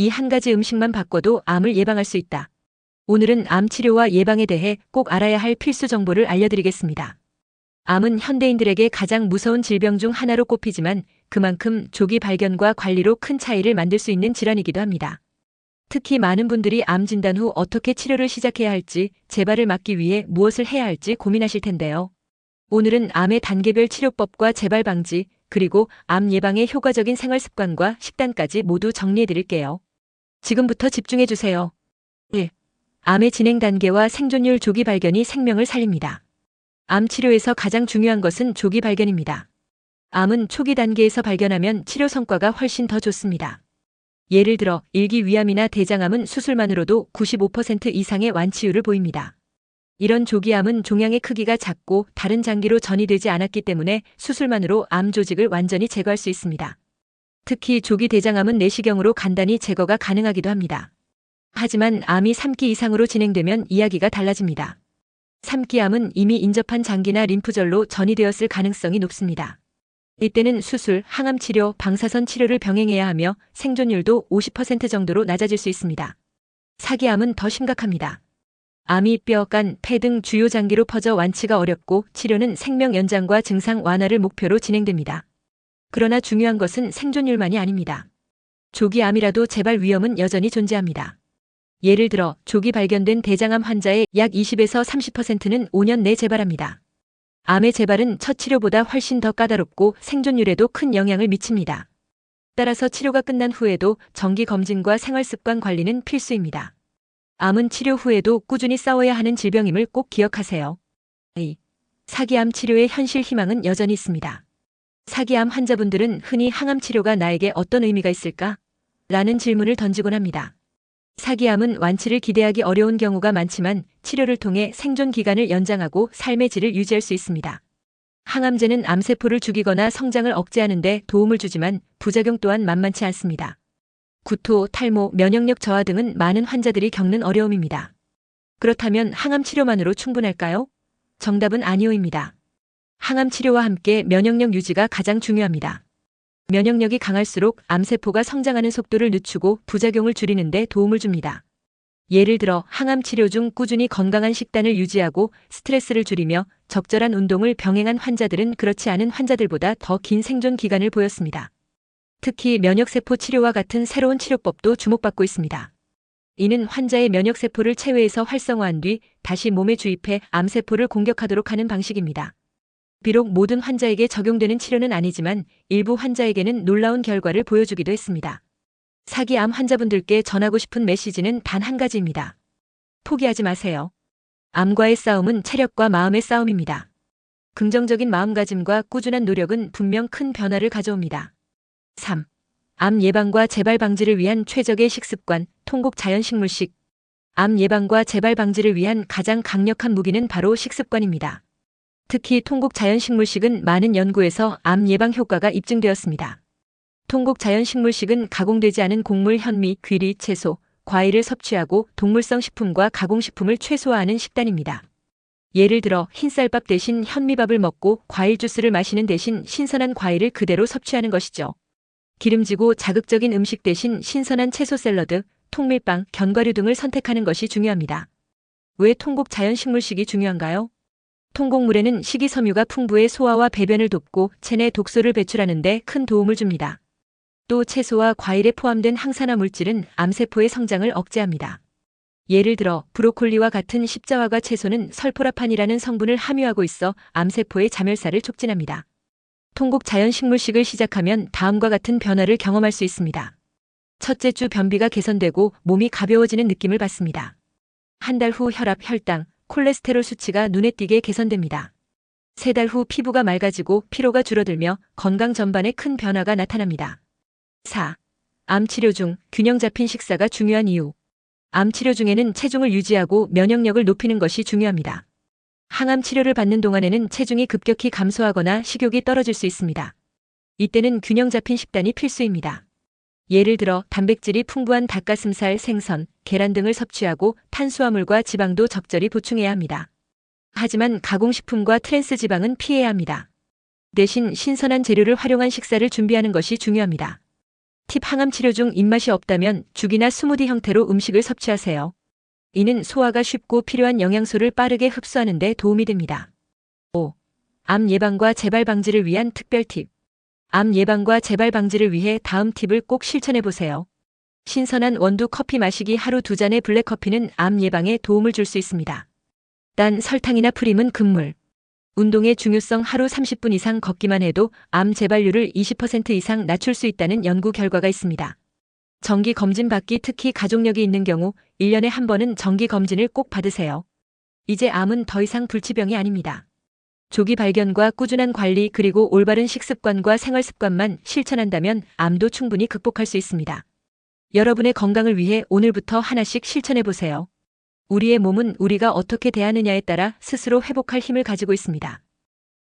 이 한 가지 음식만 바꿔도 암을 예방할 수 있다. 오늘은 암 치료와 예방에 대해 꼭 알아야 할 필수 정보를 알려드리겠습니다. 암은 현대인들에게 가장 무서운 질병 중 하나로 꼽히지만 그만큼 조기 발견과 관리로 큰 차이를 만들 수 있는 질환이기도 합니다. 특히 많은 분들이 암 진단 후 어떻게 치료를 시작해야 할지, 재발을 막기 위해 무엇을 해야 할지 고민하실 텐데요. 오늘은 암의 단계별 치료법과 재발 방지, 그리고 암 예방의 효과적인 생활 습관과 식단까지 모두 정리해 드릴게요. 지금부터 집중해 주세요. 1. 암의 진행 단계와 생존율. 조기 발견이 생명을 살립니다. 암 치료에서 가장 중요한 것은 조기 발견입니다. 암은 초기 단계에서 발견하면 치료 성과가 훨씬 더 좋습니다. 예를 들어 일기위암이나 대장암은 수술만으로도 95% 이상의 완치율을 보입니다. 이런 조기암은 종양의 크기가 작고 다른 장기로 전이되지 않았기 때문에 수술만으로 암 조직을 완전히 제거할 수 있습니다. 특히 조기 대장암은 내시경으로 간단히 제거가 가능하기도 합니다. 하지만 암이 3기 이상으로 진행되면 이야기가 달라집니다. 3기암은 이미 인접한 장기나 림프절로 전이되었을 가능성이 높습니다. 이때는 수술, 항암 치료, 방사선 치료를 병행해야 하며 생존율도 50% 정도로 낮아질 수 있습니다. 4기암은 더 심각합니다. 암이 뼈, 간, 폐 등 주요 장기로 퍼져 완치가 어렵고 치료는 생명 연장과 증상 완화를 목표로 진행됩니다. 그러나 중요한 것은 생존율만이 아닙니다. 조기암이라도 재발 위험은 여전히 존재합니다. 예를 들어 조기 발견된 대장암 환자의 약 20에서 30%는 5년 내 재발합니다. 암의 재발은 첫 치료보다 훨씬 더 까다롭고 생존율에도 큰 영향을 미칩니다. 따라서 치료가 끝난 후에도 정기 검진과 생활습관 관리는 필수입니다. 암은 치료 후에도 꾸준히 싸워야 하는 질병임을 꼭 기억하세요. 2. 4기암 치료의 현실 희망은 여전히 있습니다. 4기암 환자분들은 흔히 항암 치료가 나에게 어떤 의미가 있을까? 라는 질문을 던지곤 합니다. 4기암은 완치를 기대하기 어려운 경우가 많지만 치료를 통해 생존 기간을 연장하고 삶의 질을 유지할 수 있습니다. 항암제는 암세포를 죽이거나 성장을 억제하는 데 도움을 주지만 부작용 또한 만만치 않습니다. 구토, 탈모, 면역력 저하 등은 많은 환자들이 겪는 어려움입니다. 그렇다면 항암 치료만으로 충분할까요? 정답은 아니오입니다. 항암 치료와 함께 면역력 유지가 가장 중요합니다. 면역력이 강할수록 암세포가 성장하는 속도를 늦추고 부작용을 줄이는 데 도움을 줍니다. 예를 들어 항암 치료 중 꾸준히 건강한 식단을 유지하고 스트레스를 줄이며 적절한 운동을 병행한 환자들은 그렇지 않은 환자들보다 더 긴 생존 기간을 보였습니다. 특히 면역세포 치료와 같은 새로운 치료법도 주목받고 있습니다. 이는 환자의 면역세포를 체외에서 활성화한 뒤 다시 몸에 주입해 암세포를 공격하도록 하는 방식입니다. 비록 모든 환자에게 적용되는 치료는 아니지만 일부 환자에게는 놀라운 결과를 보여주기도 했습니다. 4기암 환자분들께 전하고 싶은 메시지는 단 한 가지입니다. 포기하지 마세요. 암과의 싸움은 체력과 마음의 싸움입니다. 긍정적인 마음가짐과 꾸준한 노력은 분명 큰 변화를 가져옵니다. 3. 암 예방과 재발 방지를 위한 최적의 식습관, 통곡 자연식물식. 암 예방과 재발 방지를 위한 가장 강력한 무기는 바로 식습관입니다. 특히 통곡 자연식물식은 많은 연구에서 암 예방 효과가 입증되었습니다. 통곡 자연식물식은 가공되지 않은 곡물, 현미, 귀리, 채소, 과일을 섭취하고 동물성 식품과 가공식품을 최소화하는 식단입니다. 예를 들어 흰쌀밥 대신 현미밥을 먹고 과일 주스를 마시는 대신 신선한 과일을 그대로 섭취하는 것이죠. 기름지고 자극적인 음식 대신 신선한 채소 샐러드, 통밀빵, 견과류 등을 선택하는 것이 중요합니다. 왜 통곡 자연식물식이 중요한가요? 통곡물에는 식이섬유가 풍부해 소화와 배변을 돕고 체내 독소를 배출하는 데 큰 도움을 줍니다. 또 채소와 과일에 포함된 항산화 물질은 암세포의 성장을 억제합니다. 예를 들어 브로콜리와 같은 십자화과 채소는 설포라판이라는 성분을 함유하고 있어 암세포의 자멸사를 촉진합니다. 통곡 자연식물식을 시작하면 다음과 같은 변화를 경험할 수 있습니다. 첫째 주 변비가 개선되고 몸이 가벼워지는 느낌을 받습니다. 한 달 후 혈압, 혈당, 콜레스테롤 수치가 눈에 띄게 개선됩니다. 3달 후 피부가 맑아지고 피로가 줄어들며 건강 전반에 큰 변화가 나타납니다. 4. 암 치료 중 균형 잡힌 식사가 중요한 이유. 암 치료 중에는 체중을 유지하고 면역력을 높이는 것이 중요합니다. 항암 치료를 받는 동안에는 체중이 급격히 감소하거나 식욕이 떨어질 수 있습니다. 이때는 균형 잡힌 식단이 필수입니다. 예를 들어 단백질이 풍부한 닭가슴살, 생선, 계란 등을 섭취하고 탄수화물과 지방도 적절히 보충해야 합니다. 하지만 가공식품과 트랜스 지방은 피해야 합니다. 대신 신선한 재료를 활용한 식사를 준비하는 것이 중요합니다. 팁 항암 치료 중 입맛이 없다면 죽이나 스무디 형태로 음식을 섭취하세요. 이는 소화가 쉽고 필요한 영양소를 빠르게 흡수하는 데 도움이 됩니다. 5. 암 예방과 재발 방지를 위한 특별 팁. 암 예방과 재발 방지를 위해 다음 팁을 꼭 실천해 보세요. 신선한 원두 커피 마시기 하루 2잔의 블랙커피는 암 예방에 도움을 줄 수 있습니다. 단 설탕이나 프림은 금물. 운동의 중요성 하루 30분 이상 걷기만 해도 암 재발률을 20% 이상 낮출 수 있다는 연구 결과가 있습니다. 정기 검진 받기 특히 가족력이 있는 경우 1년에 한 번은 정기 검진을 꼭 받으세요. 이제 암은 더 이상 불치병이 아닙니다. 조기 발견과 꾸준한 관리 그리고 올바른 식습관과 생활습관만 실천한다면 암도 충분히 극복할 수 있습니다. 여러분의 건강을 위해 오늘부터 하나씩 실천해 보세요. 우리의 몸은 우리가 어떻게 대하느냐에 따라 스스로 회복할 힘을 가지고 있습니다.